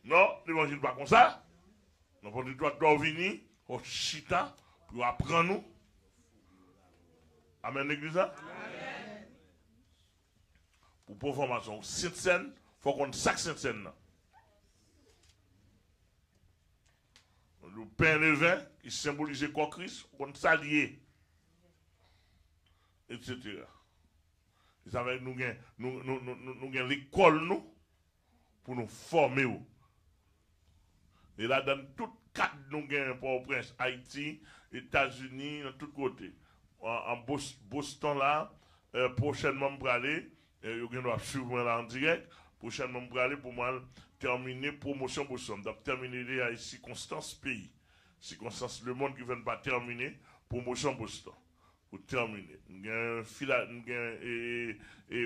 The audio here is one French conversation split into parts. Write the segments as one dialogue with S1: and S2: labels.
S1: Non, l'évangile pas comme ça. Non, pour toi, tu dois venir au chita pour apprendre nous. Amen, l'église. Amen. Pour formation, Sainte Seine, il faut qu'on sac Sainte Seine. Le pain et le vin, qui symbolise le corps Christ, qu'on s'allie, etc. Et ça va nous avons l'école, nous, pour nous former. Et là, dans toutes quatre, nous avons Port-au-Prince, Haïti, États-Unis, dans tous côtés. En Boston, là, prochainement, je vais aller, vous allez suivre là en direct, prochainement, je vais aller pour moi terminer promotion Boston. Donc, terminer les circonstances pays. Circonstances, le monde qui ne vient pas terminer, promotion Boston. Pour terminer. Nous avons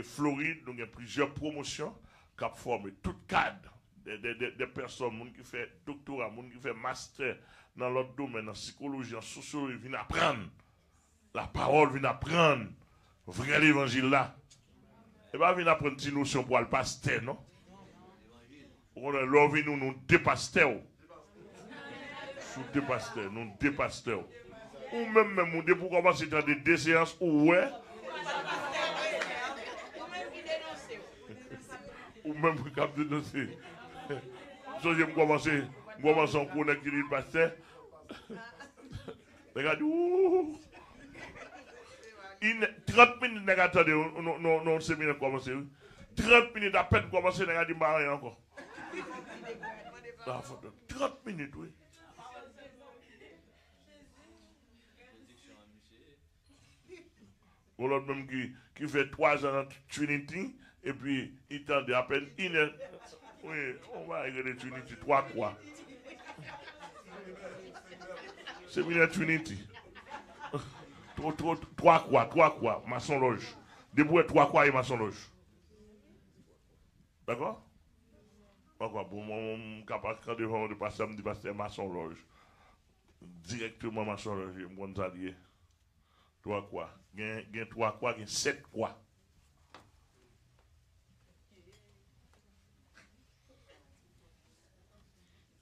S1: Floride, nous avons plusieurs promotions qui ont formé tout cadre. Des personnes qui font doctorat, qui font master dans l'autre domaine, en psychologie, en sociologie, viennent apprendre. La parole vient apprendre. Vrai l'évangile là. Et pas venir apprendre une notion pour le pasteur, non? L'on vient nous dépasteur. Sous dépasteur, nous dépasteur. Ou même, on dit pour commencer dans des séances, ou ouais. Ou même pour cap dénoncer. So, je commence en connaître le pasteur. Regarde, ouh. 30 minutes, attendez, non, séminaire commence. 30 minutes à peine commencer, on a dit marrer encore. 30 minutes, oui. Ou l'autre même qui fait 3 ans dans Trinity, et puis il tendait à peine une heure. Oui, on va regarder Trinity, 3 quoi. Séminaire Trinity. 3 quoi, maçon loge. Debout 3 quoi et maçon loge. D'accord? Pourquoi? Pour moi, quand devant le pasteur me dit pasteur maçon loge. Directement maçon loge, je me dis allié. 3 quoi. Gain 3 quoi, gain 7 quoi.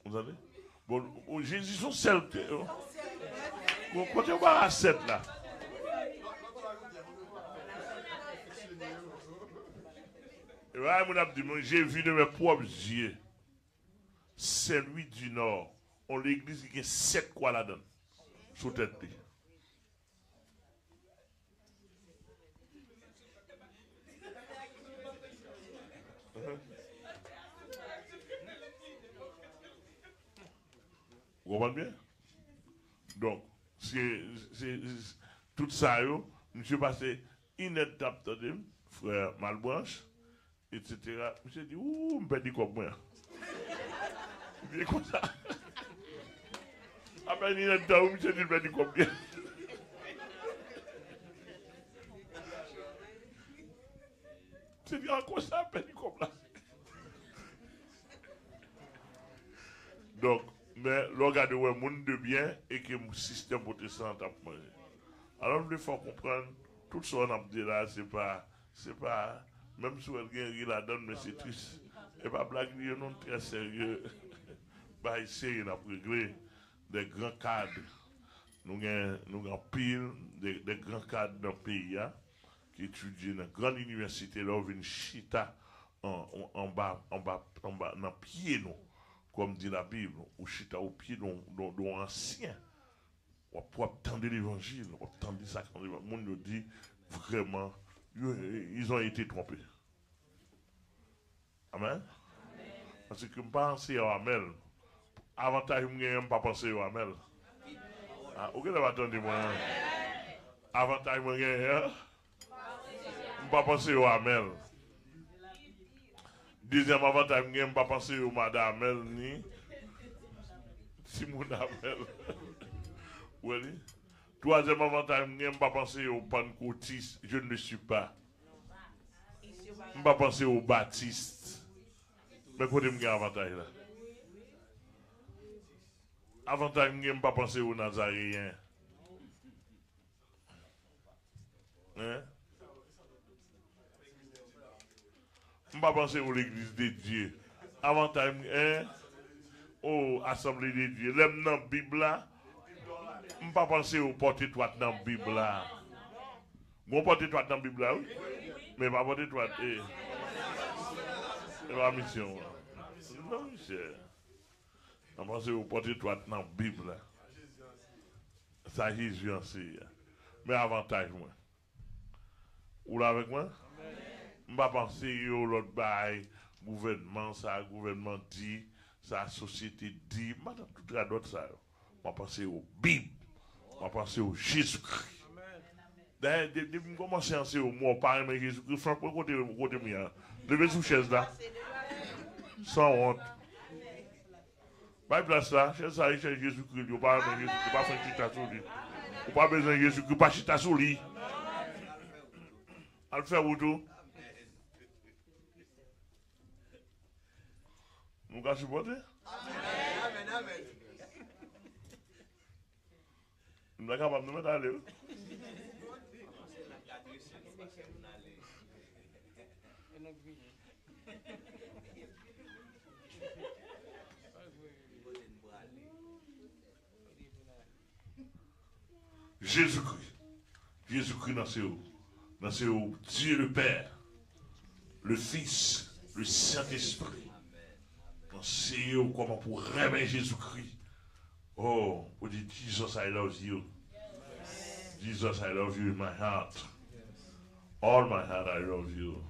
S1: Vous savez? Bon, Jésus sont seuls. Bon, quand on va à 7 là. J'ai vu de mes propres yeux Saint-Louis du Nord. On l'église qui a 7 quoi là-dedans. Sous tête. Vous comprenez bien? Donc, c'est tout ça, je suis passé une étape de frère Malbranche, etc. Je me suis dit, ouh, je me dis comme moi. Bien comme ça. Après une étape, je me suis dit, je me dis comme bien. Je me suis dit, encore ça, je me dis comme là. Donc, mais le regard de le monde de bien et que le système protestant a mangé. Alors, il faut comprendre, tout ce qu'on a dit là, c'est pas, même si on a la donne, mais c'est triste. Et pas blague, non très sérieux. Bah, ici, on a réglé des grands cadres. Nous avons pile des grands cadres dans le pays qui étudient dans une grande université, là, où une chita en bas, dans le pied, nous. Comme dit la Bible, ou chita au pied d'un ancien. On peut attendre l'évangile, on peut attendre ça quand le monde dit vraiment, ils ont été trompés. Amen. Parce que je pense à Amel. Avantage, je ne pas penser à Amel. Ok, attendez-moi. Avantage, je ne pas penser à Amel. Deuxième avantage, je ne pas penser à Madame Amel ni Simon Amel. Oui. Troisième avantage, je ne pas penser au pentecôtiste, je ne le suis pas. Je ne pas penser au baptiste. Mais côté, je avantage là. Avantage, je ne pas penser aux Nazaréens. Hein? Je ne pas penser à l'église de Dieu. Avantage, hein? au Assemblée de Dieu, l'aime dans la Bible là, je ne pas penser au porter toi dans la Bible là. Bon porter toi dans la Bible là, oui. Mais pas porter toi. C'est pas mission. Non, monsieur. Je pense au porter toi dans la Bible là. Ça y est, mais avantage moi. Ou là avec moi? Je ne pas penser au l'autre bail, gouvernement, ça, gouvernement dit, ça, société dit, madame, tout le d'autres ça. Je pense au Bible, je pense au Jésus-Christ. D'ailleurs, depuis que je commence à penser au mot, par exemple, Jésus-Christ, franchement, côté moi, levez sous chaise là, sans honte. Pas de place là, chaise ça, Jésus-Christ, il n'y a pas besoin de Jésus-Christ, pas faire chita sur lui. Il n'y a pas besoin de Jésus-Christ, pas chita sur lui. À le faire autour. Nous allons supporter? Amen, amen. Nous sommes capables de nous mettre à l'aise. Jésus-Christ. Jésus-Christ dans ses hauts. Dieu le Père, le Fils, le Saint-Esprit. Dans ses hauts, comment pour aimer Jésus-Christ. Oh, vous dites, Jesus, I love you. Jesus, I love you in my heart. All my heart, I love you.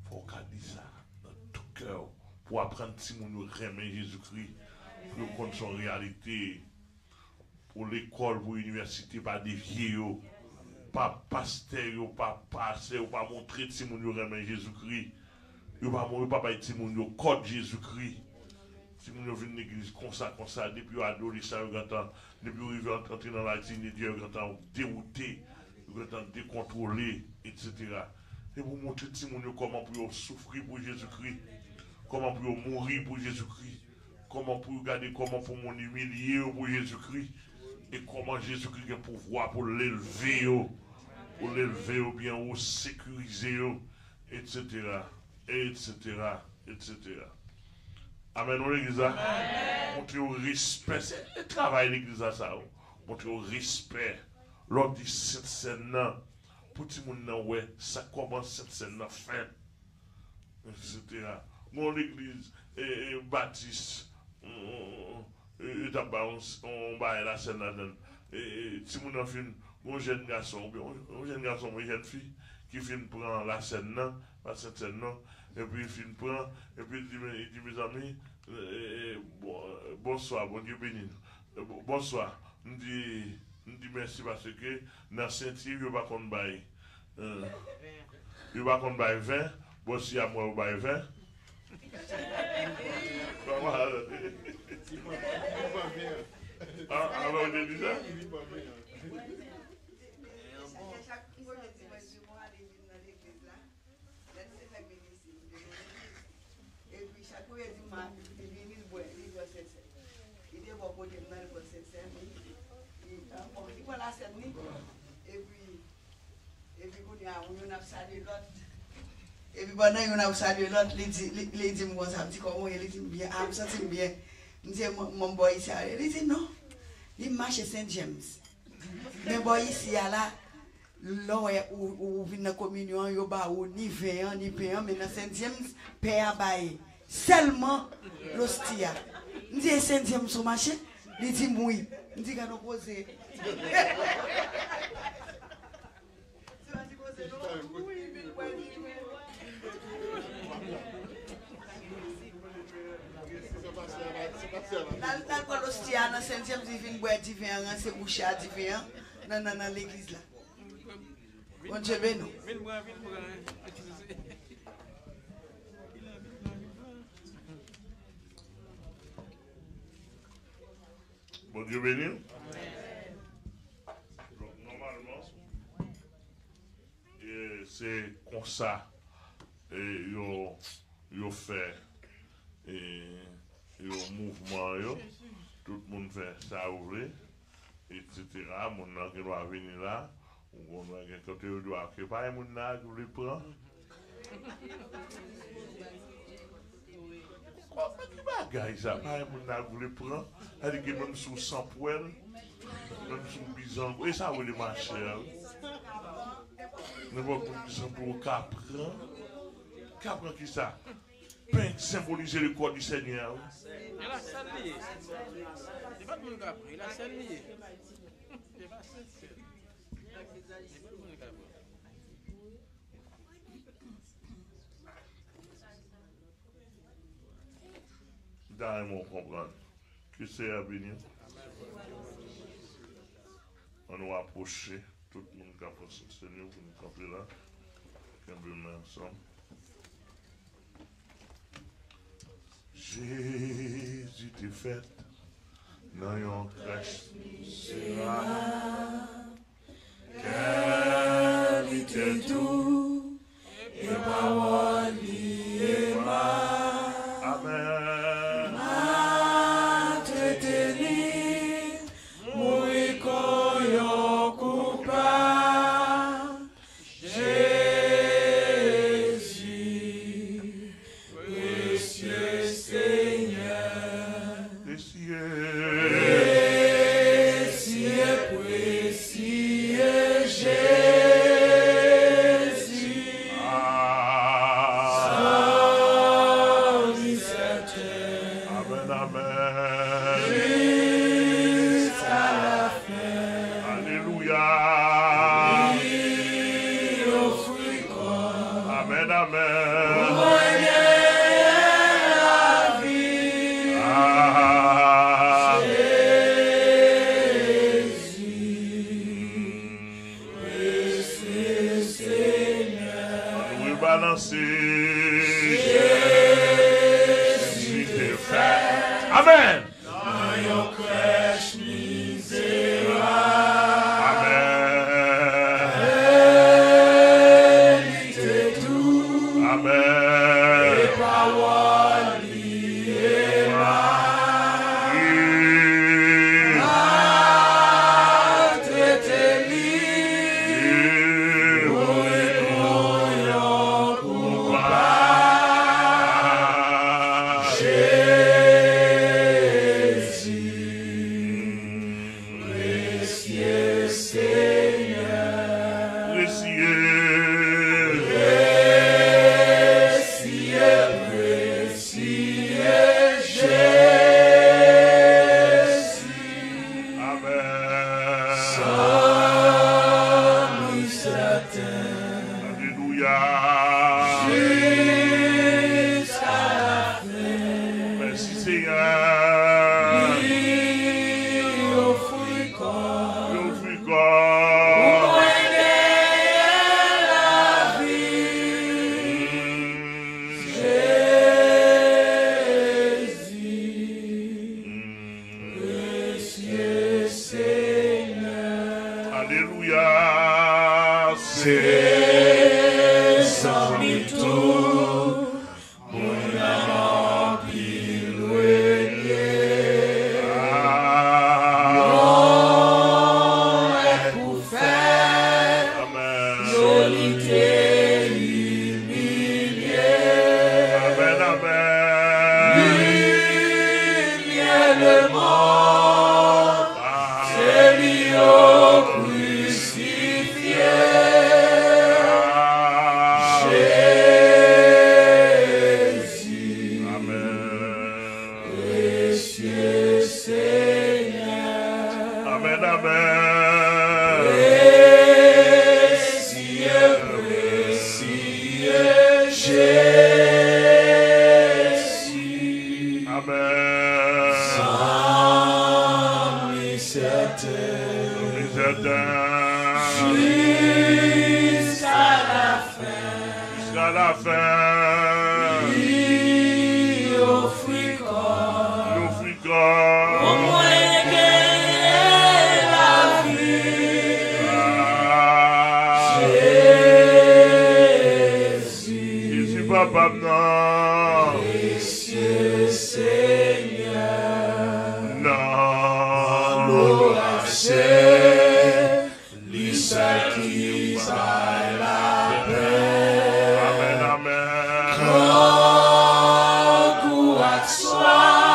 S1: Faut qu'on dise ça dans tout cœur pour apprendre si nous aimons Jésus-Christ, pour connaître son réalité, pour l'école, pour l'université, pas dévier, pas pasteur, pas passer, pas montrer si nous aimons Jésus-Christ. Vous ne pas être si nous code Jésus-Christ. Si nous venons à l'église comme ça, depuis l'adolescent, depuis vous entrer dans la dignité de Dieu, vous dérouté, vous décontrôlé, etc. Et vous montrer comment pour souffrir pour Jésus-Christ, comment pour mourir pour Jésus-Christ, comment pour regarder comment pour mon humilier pour Jésus-Christ, et comment Jésus-Christ a pouvoir pour l'élever ou bien ou sécuriser, etc. etc. etc. Amen, l'église. Montrer au respect, c'est le travail de l'église à ça. Montrer au respect. Lors de cette scène, pour tout le monde, ouais, ça commence cette scène, fin. Etc. Mon l'église, Baptiste, on va la scène là-dedans. Si mon enfant, mon jeune garçon, une jeune fille, qui finit prendre la scène, la scène, et puis il finit prendre, et puis il dit mes amis, bonsoir, bon Dieu béni. Bonsoir. On dit merci parce que dans Saint-Yves, il n'y a pas qu'on baille. Il n'y a pas qu'on baille 20, bon si à moi, on baille 20. Alors, on dit ça?
S2: Et puis pendant qu'on a salué l'autre, il dit moi ça me dit comment il dit bien, ah me sens bien. Je dis mon boy ici, il dit non, il marche Saint James. Mais boy ici là, là où vient la communion, il y a ni vin ni pain, mais dans Saint James pain bail seulement l'hostia. Je dis Saint James au marché, il dit oui, je dis qu'on poser. L'alcool hostia dans Saint-James, il vient boire du vin, c'est boucher du vin dans l'église là. Bon Dieu béni.
S1: Bon Dieu béni. Donc normalement, c'est comme ça. Et ils fait un mouvement, tout le monde fait ça ouvrir, etc. Mon nom qui doit venir là, ou quand tu dois que pas mon nom qui le prend. gars, ça, pas un monde qui voulait prendre, elle dit que même sous 100 poêles, même sous bison, et ça voulait marcher. N'importe qui sont pour capran. Capran qui ça? Pain symboliser le corps du Seigneur.
S3: Il a scellé. C'est pas tout le monde qui a pris, il a scellé.
S1: D'ailleurs, on comprend que c'est à venir. On nous approcher, tout le monde qui a pensé le Seigneur pour nous camper là. Camper ensemble. Jésus t'est fait dans une crèche sera qualité tout et parole et Amen. Amen.
S4: Soir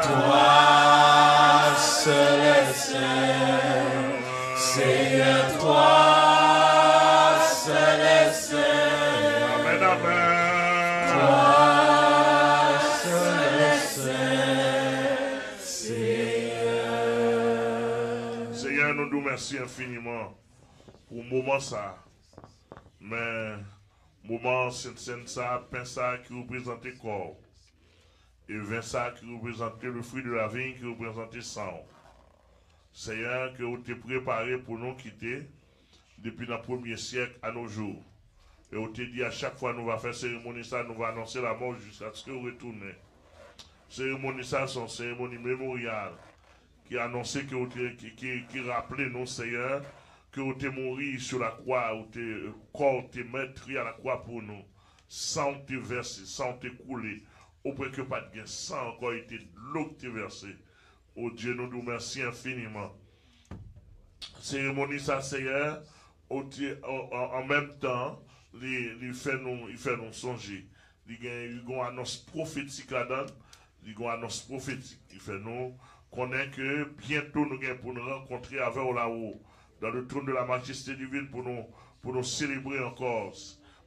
S4: Toi, seul est saint. Seigneur, toi seul est Saint.
S1: Amen, amen.
S4: Toi seul est Saint, Seigneur.
S1: Seigneur, nous nous remercions infiniment pour le moment ça. Mais moment Sainte ça, pain ça qui représente le corps. Et vin ça qui représente le fruit de la vigne qui représente le sang. Seigneur, que vous t'es préparé pour nous quitter depuis le premier siècle à nos jours. Et vous t'es dit à chaque fois que nous allons faire cérémonie ça, nous allons annoncer la mort jusqu'à ce que vous retournez. Cérémonie ça, c'est une cérémonie mémoriale qui annonce que vous qui rappelait nous, Seigneur, que vous t'es mort sur la croix, où t'es corps t'es meurtri à la croix pour nous, sans te verser, sans te couler, auprès que pas de sang encore été de l'eau qui t'est versé. Oh Dieu, nous nous remercions infiniment. Cérémonie ça, Seigneur, en même temps, il fait nous songer. Il y a une annonce prophétique là-dedans. Il y a une annonce prophétique qui fait nous connaître que bientôt nous allons pour nous rencontrer avec là-haut, dans le trône de la majesté divine, pour nous célébrer encore,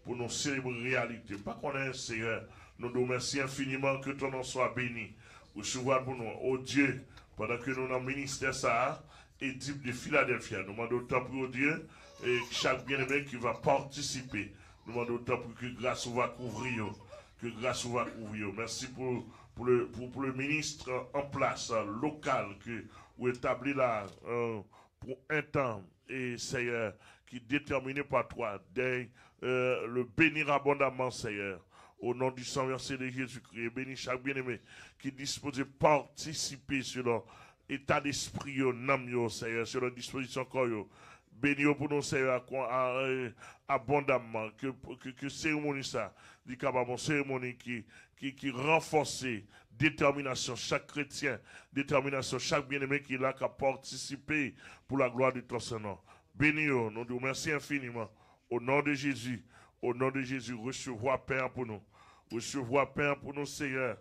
S1: pour nous célébrer réalité. Pas qu'on ait, Seigneur, nous nous remercions infiniment que ton nom soit béni. Recevoir pour nous, oh Dieu, pendant que nous dans le ministère ça, et type de Philadelphie, nous demandons autant pour Dieu, et chaque bien-aimé qui va participer, nous demandons autant pour que grâce va couvrir, que grâce va couvrir. Merci pour le ministre en place, local, que vous établi là, pour un temps, et Seigneur, qui est déterminé par toi, le bénir abondamment, Seigneur. Au nom du sang versé de Jésus-Christ, bénis chaque bien-aimé qui dispose de participer sur leur état d'esprit, Seigneur, sur leur disposition corps. Bénis pour nous, Seigneur, abondamment. Que cérémonie ça, une cérémonie qui renforce détermination chaque chrétien, détermination chaque bien-aimé qui est là, qui a participé pour la gloire de ton Saint-Nom. Bénis, nous nous remercions infiniment. Au nom de Jésus. Au nom de Jésus, recevoir Père pour nous. Recevoir Père pour nous, Seigneur.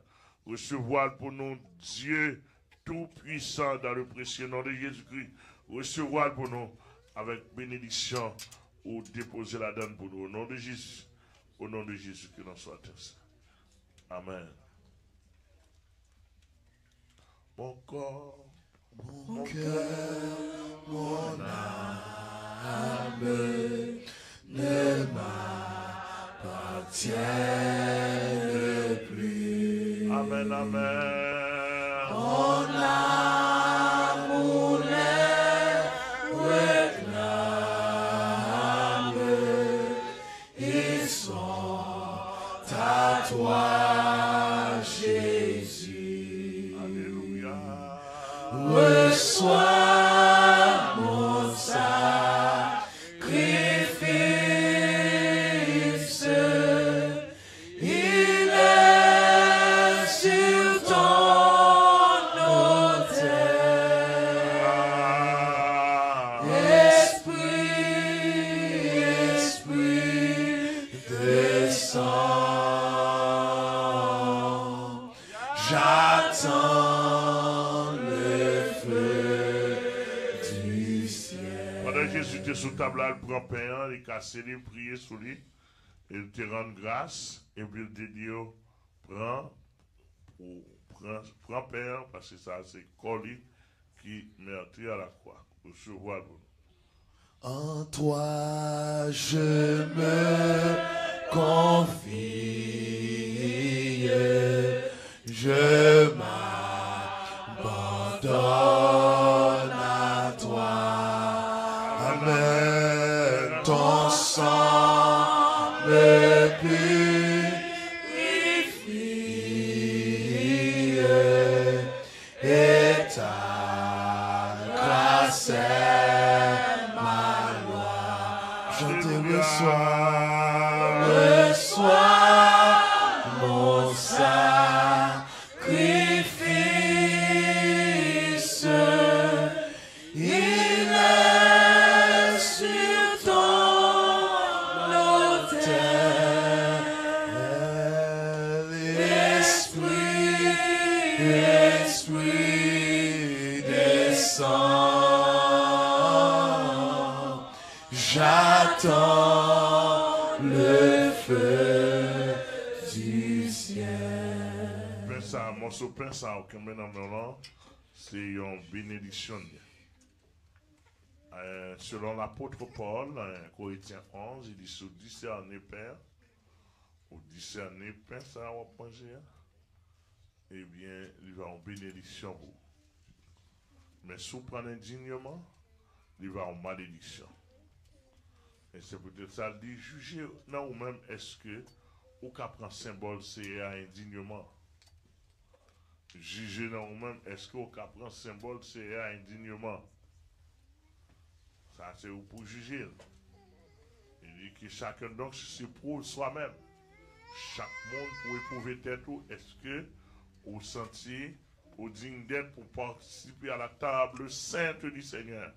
S1: Recevoir pour nous, Dieu Tout-Puissant, dans le précieux nom de Jésus-Christ. Recevoir pour nous, avec bénédiction, ou déposer la donne pour nous. Au nom de Jésus. Au nom de Jésus, que l'on soit ainsi. Amen. Mon corps,
S4: mon cœur, mon âme ne m'appartiennent plus.
S1: Amen, amen.
S4: Mon amour les réclame, ils sont à toi, Jésus.
S1: Alléluia.
S4: Reçois mon sacrifice, il est sur ton autel. Esprit, descends, j'attends le feu du ciel.
S1: Pendant que Jésus était sous table, il prend pain, il casse, il prier sur lui, il te rend grâce, et puis il te dit, prends pain, parce que ça, c'est Coli qui meurtrit à la croix. Recevoir vous.
S4: En toi je me confie, je m'abandonne à toi. Amen. Ton sang me purifie et ta grâce est ma loi. Je te reçois mon sacrifice. Il est sur ton autel. Esprit, descend. j'attends le feu du ciel.
S1: Pain ça, morceau pain ça, aucun maintenant, c'est une bénédiction. Selon l'apôtre Paul, Corinthiens 11, il dit sur discerner pain, ou discerner pain ça va manger, eh bien, il va en bénédiction pour vous. Mais si vous prenez indignement, il va en malédiction. Et c'est peut-être ça, il dit, jugez, non, ou même, est-ce que, ou qu'à prendre symbole, c'est indignement. Jugez, non, ou même, est-ce que, ou qu'à prendre symbole, c'est indignement. Ça, c'est pour juger. Il dit que chacun, donc, c'est pour soi-même. Chaque monde pour éprouver tête, est-ce que, vous sentiez, ou digne d'être pour participer à la table sainte du Seigneur,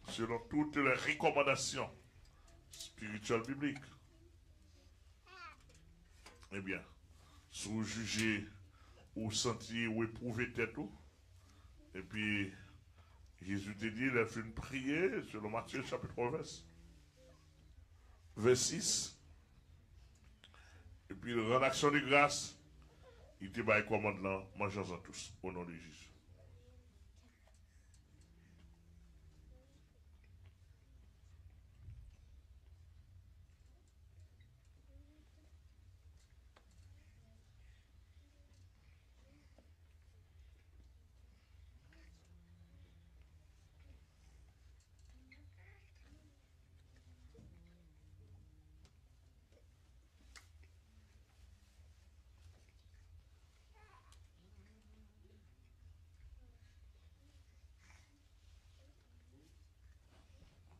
S1: selon toutes les recommandations spirituelles bibliques. Eh bien, si vous jugez, ou sentiez, ou éprouvez tête, et puis, Jésus te dit, il a fait une prière, selon Matthieu chapitre 20, verset 6, et puis, en action de grâce, il te bat commande là, mangeons-en tous, au nom de Jésus.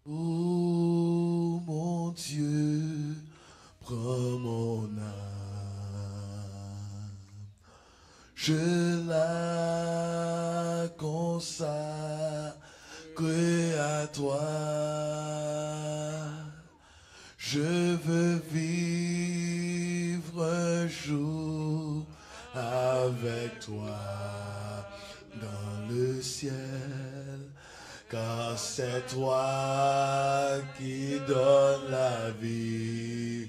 S4: Oh mon Dieu, prends mon âme, je la consacre à toi. Je veux vivre un jour avec toi dans le ciel. Car c'est toi qui donnes la vie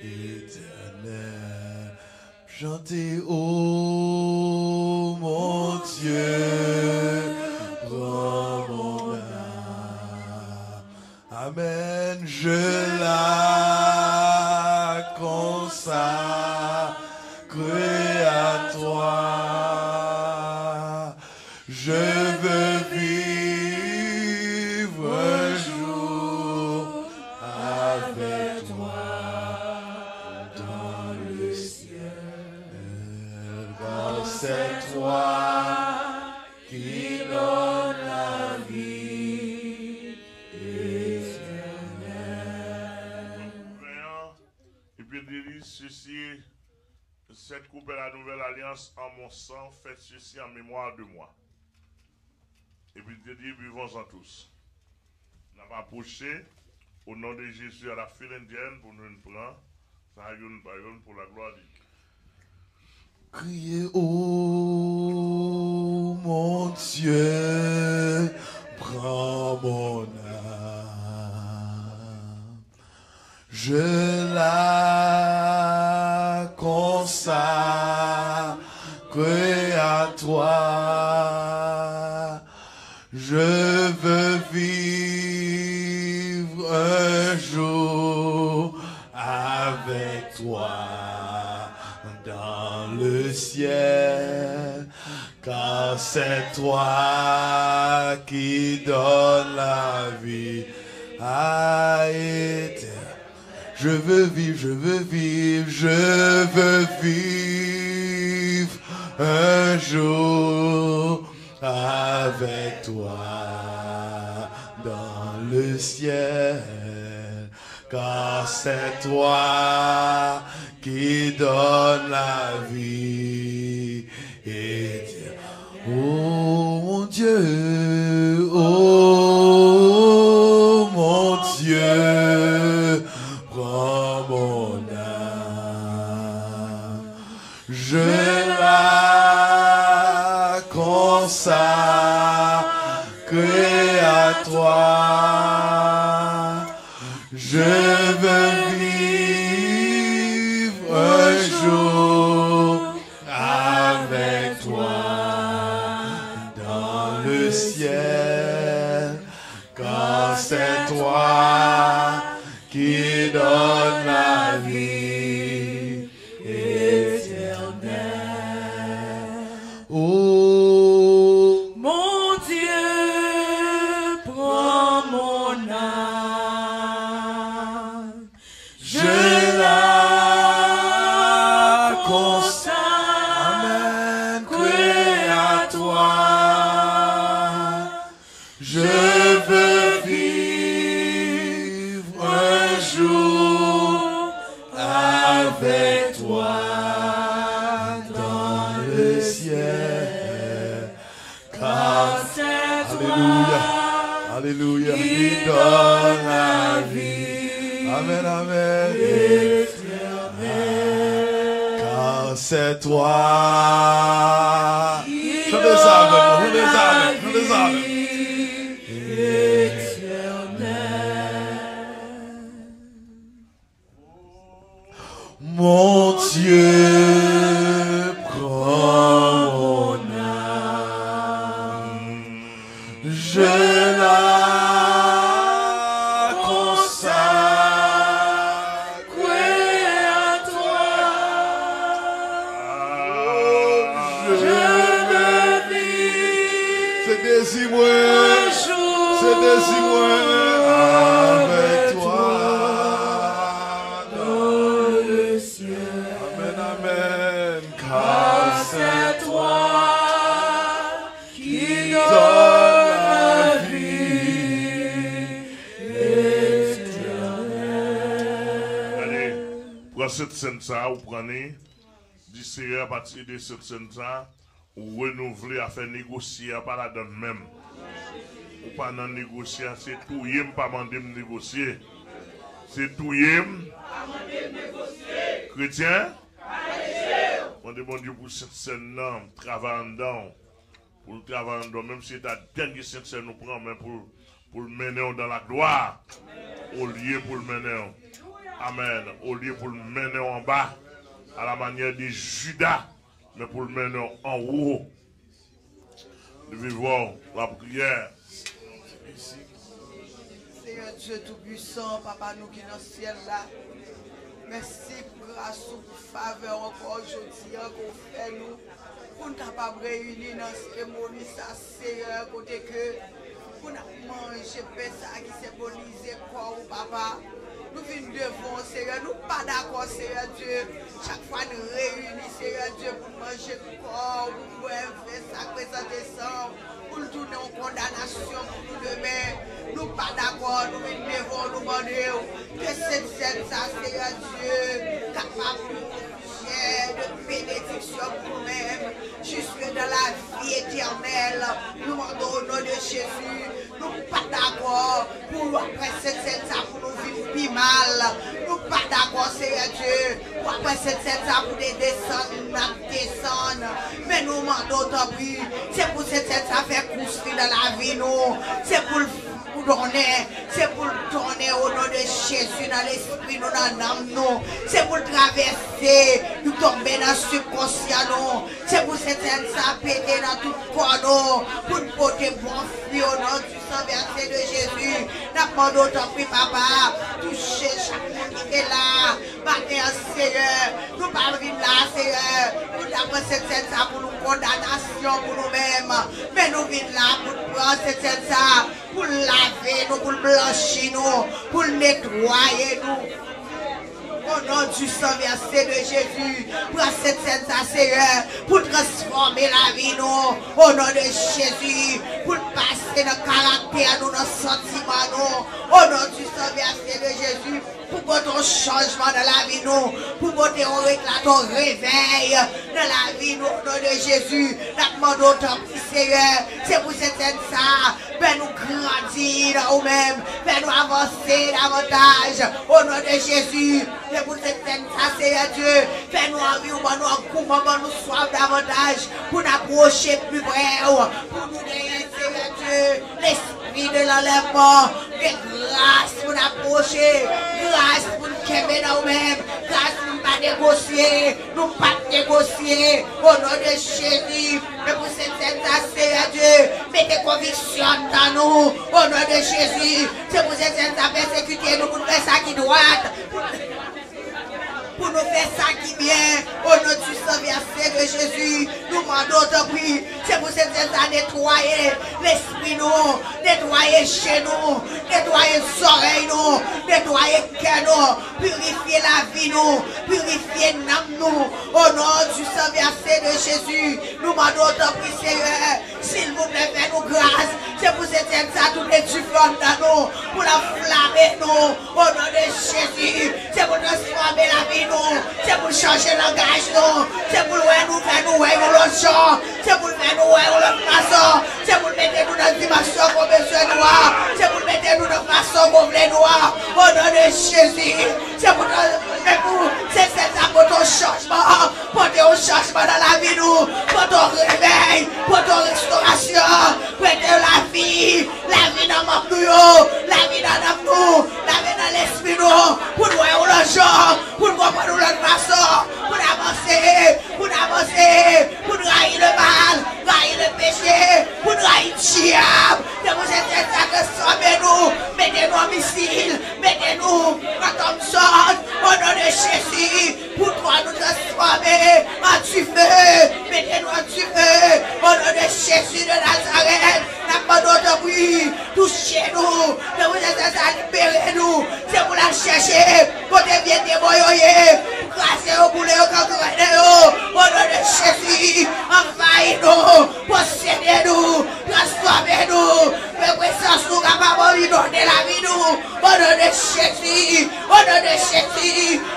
S4: éternelle. Chantez, oh mon Dieu, prends mon âme. Amen, je la consacre à toi. Je veux vivre un jour avec toi dans le ciel. Car c'est toi qui donne la vie éternelle.
S1: Et puis il dit ceci, cette coupe est la nouvelle alliance en mon sang, faites ceci en mémoire de moi. Et puis il dit, buvons-en tous. On va approcher au nom de Jésus à la file indienne pour nous prendre. Ça a une pour la gloire de Dieu.
S4: Criez, oh mon Dieu, prends mon âme. Je la consacre à toi. Je veux vivre un jour avec toi dans le ciel, car c'est toi qui donnes la vie à éternelle. Je veux vivre, je veux vivre, je veux vivre un jour avec toi dans le ciel, car c'est toi qui donne la vie éternelle. Oh mon Dieu, oh mon Dieu, prends mon âme, je la consacre à toi. Je veux vivre un jour avec toi dans le ciel, car c'est toi qui donne la vie éternelle. Oh,
S2: Mon Dieu, prends mon âme,
S4: je la consacre, amen, à toi. Je veux vivre un jour avec toi dans le ciel, car alléluia, alléluia, il donne la vie, amen, amen, car c'est toi. Chantez ça avec nous, chantez ça avec nous, chantez ça avec nous. Mon Dieu, prends mon âme, je la consacre à toi. Je veux vivre, c'est désir-moi, c'est désir-moi avec toi. Amen, car c'est toi qui donne la vie éternelle.
S1: Allez, pour cette scène ça, vous prenez, du Seigneur à partir de cette scène ça, vous renouvelez à faire négocier par la donne même. Ou pas non négocier, c'est tout yem pas demander de négocier. C'est tout yem. Chrétien? On demande Dieu pour cette scène-là, travaillant pour le travail, même si c'est la dernière scène nous prend, mais pour le mener dans la gloire, au lieu pour le mener. Amen. Au lieu pour le mener en bas, à la manière de Judas, mais pour le mener en haut. Nous vivons la prière.
S2: Seigneur Dieu Tout-Puissant, Papa, nous qui dans le ciel là. Merci pour grâce, pour faveur encore aujourd'hui qu'on fait nous. Pour nous capables de réunir dans la cérémonie, ça, Seigneur, côté que pour nous manger, ça qui symbolise corps, Papa. Nous venons devant, Seigneur, nous pas d'accord, Seigneur Dieu. Chaque fois nous réunissons, Seigneur Dieu, pour manger le corps, pour boire, faire ça, présenter ça, pour nous tourner en condamnation pour nous demain. Nous pas d'accord, nous venons devant, nous demandons que cette scène, ça, Seigneur Dieu, capable de bénédiction pour nous-mêmes, jusque dans la vie éternelle. Nous demandons au nom de Jésus, nous pas d'accord pour après cette scène, ça, pour nous vivre plus mal. Nous pas d'accord, Seigneur Dieu, pour après cette scène, ça, pour des descendre. Mais nous demandons tant pis, c'est pour cette scène, ça fait construire dans la vie, nous. C'est pour donner, c'est pour tourner au nom de Jésus dans l'esprit, nous dans l'âme, nous. C'est pour traverser, nous tomber dans le subconscient, nous. C'est pour cette scène, ça péter dans tout corps, nous. Pour nous porter bon fruit au nom du sang versé de Jésus. Nous demandons tant pis, Papa, toucher chaque monde qui est là. Matin, Seigneur, nous ne parlons pas là, Seigneur. Nous avons cette scène, ça pour nous condamnation pour nous-mêmes. Mais nous venons là pour prendre cette scène, ça pour laver nous, pour blanchir nous, pour nettoyer nous. Au nom du sang versé de Jésus, pour cette scène, ça, Seigneur, pour transformer la vie, nous. Au nom de Jésus, pour passer dans le caractère, nous, dans le sentiment, nous. Au nom du sang versé de Jésus, pour porter un changement dans la vie, nous. Pour porter un éclat, un réveil dans la vie, nous. Au nom de Jésus, nous demandons tant pis, Seigneur. C'est pour cette scène, ça, ben nous grandir dans nous-mêmes, ben nous avancer davantage. Au nom de Jésus, c'est pour cette scène, ça, Seigneur Dieu. Fais-nous envie, nous en courant, nous soif davantage, pour nous approcher plus près, pour nous gagner, Seigneur Dieu, l'esprit de l'enlèvement, de grâce, pour nous décrocher. Grâce pour nous qu'aimer nous-mêmes. Grâce pour nous pas négocier. Nous pas négocier. Au nom de Jésus. Et pour cette Seigneur Dieu, mettez conviction dans nous. Au nom de Jésus. C'est pour cette Seigneur persécuter nous pour nous faire ça qui doit. Pour nous faire ça qui bien, au nom du sang versé de Jésus, nous demandons de prier. C'est pour cette à nettoyer l'esprit nous, nettoyer chez nous, nettoyer les oreilles nous, nettoyer le cœur nous, purifier la vie nous, purifier l'âme nous, au nom du sang versé de Jésus, nous demandons de prier Seigneur, s'il vous plaît, faites-nous grâce. C'est pour cette à tout les du feu dans nous, pour la flammer nous, au nom de Jésus, c'est pour transformer la vie. C'est pour changer le langage, c'est pour nous faire nous l'autre genre, c'est pour faire nous l'autre façon, c'est pour mettre nous dans la dimension qu'on besoin de voir, c'est pour mettre nous dans la façon qu'on voulait voir, au nom de Jésus, c'est pour pour ton changement, pour ton changement dans la vie, pour ton réveil, pour ton restauration, pour la vie dans mon nous, la vie dans nous, la vie dans l'esprit, pour nous l'autre genre, pour nous pour l'autre façon, pour avancer, pour railler le mal, railler le péché, pour railler le diable. C'est pour cette transformez-nous, mettez-nous en missile, mettez-nous en comme sorte, au nom de Jésus, pour toi nous transformer en du feu, mettez-nous en du feu, au nom de Jésus de Nazareth, n'a pas d'autre bruit, touchez-nous, c'est pour cette libérez-nous, c'est pour la chercher, pour devenir démoyer. Grâce au boulet au cangré, au nom de Jésus, envahis-nous, possédez-nous, transformez-nous, fais présence nous capables de donner la vie nous, au nom de Jésus,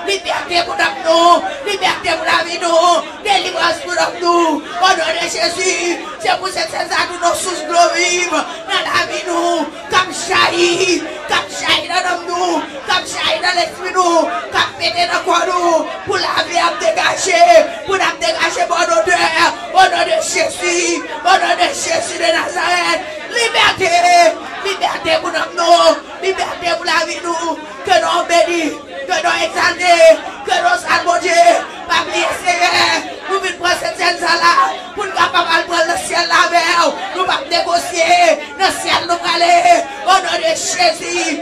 S2: liberté pour nous, liberté pour la vie nous, délivrance pour nous, au nom de Jésus, c'est pour cette saison que nous sources de vivre dans la vie nous, comme jaillit dans nous, comme jaillit dans l'esprit nous, comme péter dans quoi nous, pour la vie à dégager, pour la dégager bon odeur, au nom de Jésus, de Nazareth, liberté pour nous, liberté pour la vie nous, que nous bénissons, que nous exaltons, que nous salvons Dieu, pas oublier Seigneur, nous venons prendre cette scène-là, pour nous capables de prendre le ciel là-bas, nous pas négocier, le ciel nous aller, au nom de Jésus,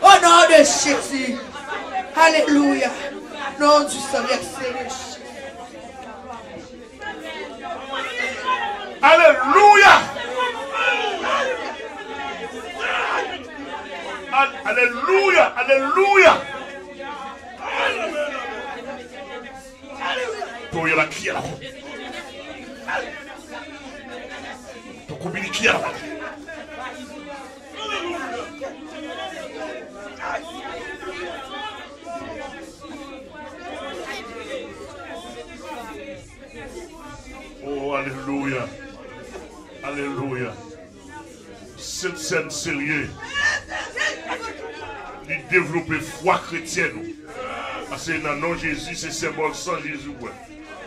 S2: au nom de Jésus. Alléluia. Nom du sang versé.
S1: Alléluia. Alléluia. Alléluia. Toi, il y a la qui est là. Toi, combien qui est là. Oh, alléluia. Alléluia. Cette scène sérieuse, il développe foi chrétienne. Parce que dans le nom de Jésus, c'est symbole sans Jésus.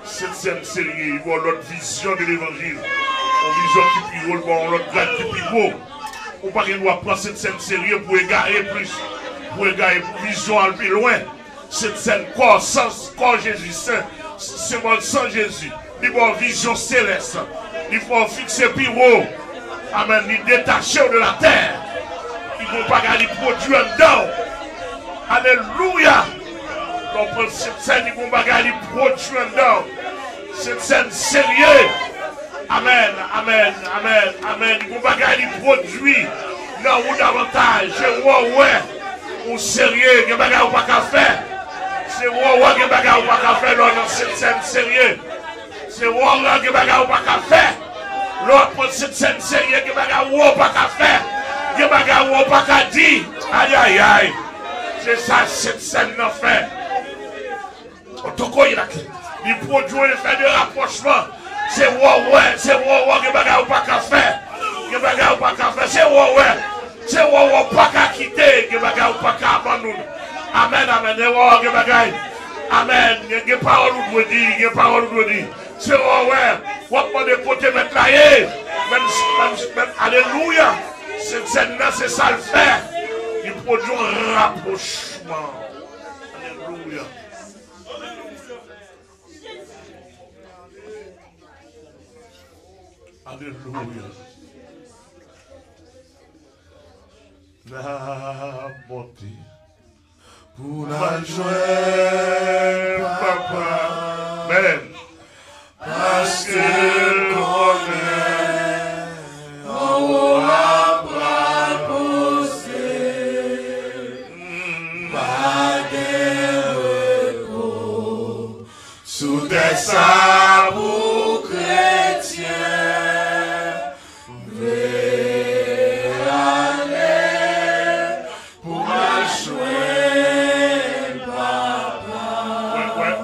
S1: Cette scène sérieuse, il voit l'autre vision de l'évangile. Une vision qui pire, l'autre grade qui pire. On ne peut pas prendre cette scène sérieuse pour égarer plus. Pour égarer pour vision aller plus loin. Cette scène corps sans corps Jésus, symbole sans Jésus. Il faut une vision céleste. Il faut fixer plus haut. Amen. Il détacher de la terre. Il ne faut pas garder produit en dedans. Alléluia. On prend cette scène, il ne faut pas garder produit en dedans. Cette scène sérieuse. Amen. Amen. Amen. Amen. Il ne faut pas garder produit. Non, ou davantage. C'est ouais. Ou sérieux. Il n'y a pas qu'à faire. C'est ouais. Il n'y a pas qu'à faire dans cette scène sérieuse. C'est Walla qui va pas faire. L'autre pour cette scène sérieuse qui va pas faire. Qui va pas dire. Aïe aïe aïe. C'est ça cette scène n'a fait. Il produit le fait de rapprochement. C'est Walla qui va pas faire. Qui va pas faire. C'est Walla. C'est Walla pas quitter. Qui va pas abandonner. Amen amen. Amen. Il y a parole où doit dire. Il y a parole où doit dire. C'est ouais, on va de côté mettre là, même, alléluia, cette scène-là, c'est ça le fait. Il produit un rapprochement. Alléluia. Alléluia. La bonté pour la joie, papa. Amen. Parce que on est en haut à bras posés, pas de repos sous des sabots chrétiens. Vers aller pour la joie, papa.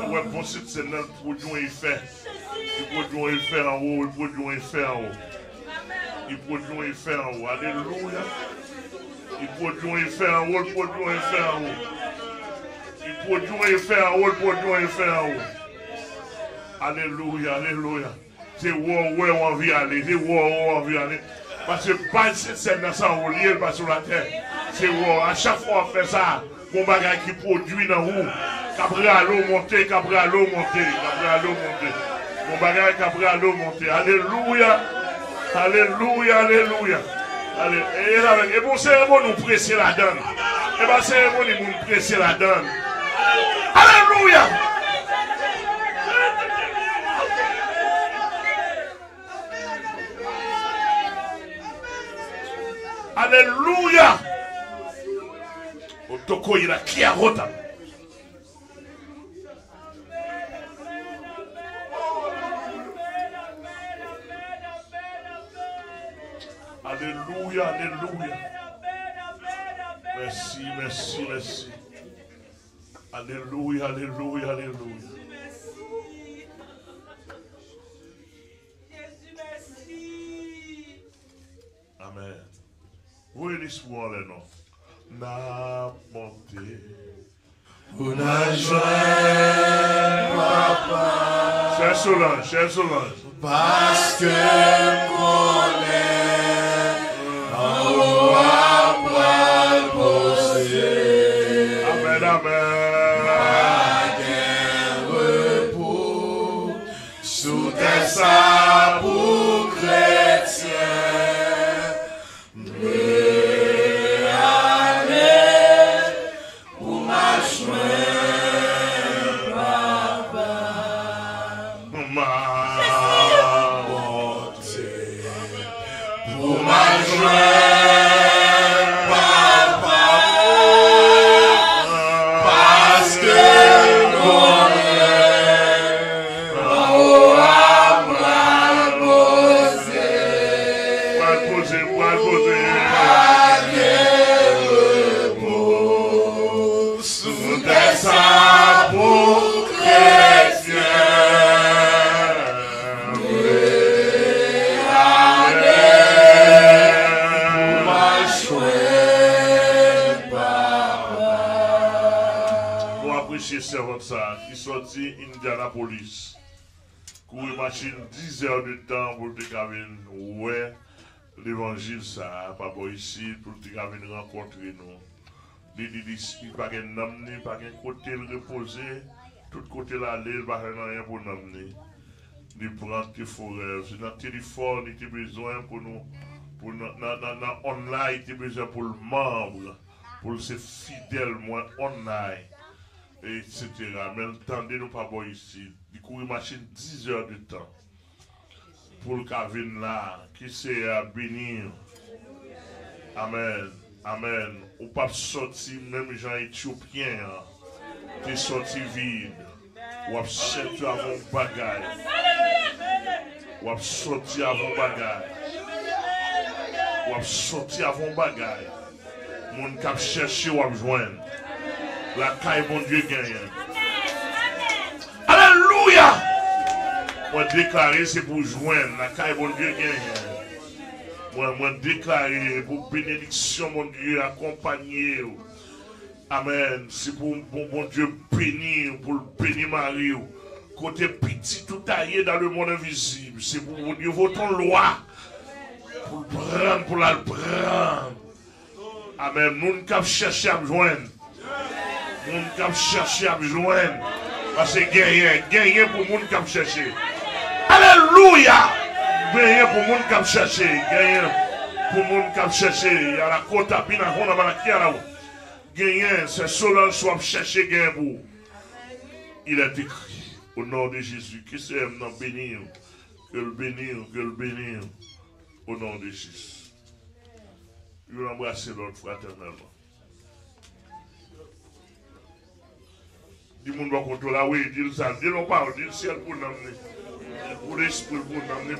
S1: Ouais, bon, c'est là le produit il fait. Il produit un effet en haut, il produit un effet en haut. Il produit un effet en haut. Alléluia. Il produit un effet en haut, il produit un effet en haut. Il produit un effet en haut, il produit un effet en haut. Alléluia, alléluia. C'est où on a envie d'aller, c'est où on a envie d'aller. Parce que pas c'est dans ça on lié pas sur la terre. C'est où à chaque fois on fait ça, mon bagage qui produit dans où. Qu'après à l'eau monter, qu'après à l'eau monter, qu'après à l'eau monter. Mon bagage qu'après à l'eau monter. Alléluia. Alléluia, alléluia. Et bon, cérémonie, nous presser la donne. Et bon, cérémonie, nous presser la donne. Alléluia. Alléluia. Otoko il a qui a rota. Alléluia, alléluia. Merci, merci, merci. Alléluia, alléluia, alléluia. Amen. Vous l'histoire les noms. Na monté. Pour la joie, papa. Cher Solange, cher Solange. Parce que mon est en haut à bras posés. Amen, amen. Pas de repos sous tes sabots chrétiens. Qui sorti Indianapolis. Courir machine 10 heures de temps pour te venir ouais l'évangile ça pas bon ici pour te venir rencontrer nous. Il pas de n'amener pas de côté le reposer tout côté là aller pas rien pour n'amener. Il prend tes forêts, c'est notre téléphone il a besoin pour nous pour dans online il a besoin pour le membre pour ses fidèles moins online. Etc. Mais attendez nous pas bon ici. Il court machine 10 heures de temps. Pour le Kavin là, qui c'est à bénir. Amen. Amen. Ou pas sorti même gens éthiopiens. Qui sorti vide. Ou a sorti avant bagage. Ou a sorti avant bagage. Ou a sorti avant bagage. Mon cap chercher ou a joindre. La caille, bon Dieu, gagne. Alléluia! Moi, déclarer, c'est pour joindre. La caille, bon Dieu, gagne. Moi, déclarer pour bénédiction, mon Dieu, accompagner. Amen. C'est pour bon Dieu bénir, pour le bénir Marie. Côté petit, tout taillé dans le monde invisible. C'est pour mon Dieu, votre loi. Pour le prendre, pour la prendre. Amen. Moun kap chercher à joindre. Moun kap chercher à joindre. Parce que gagner pour moun kap chercher. Alléluia. Gagner pour moun kap chercher. Gagner pour moun kap chercher. Il y a la côte à Pina, on a malaki à la haut. Gagner, c'est Solange soit chercher gagner pour. Il est écrit au nom de Jésus. Qui s'aime dans bénir. Que le bénir. Au nom de Jésus. Je vais embrasser l'autre fraternellement. Dis-moi qu'on contrôle, oui, dis-le ça. Dis-le pas, dis-le ciel pour l'amener. Pour l'esprit pour l'amener.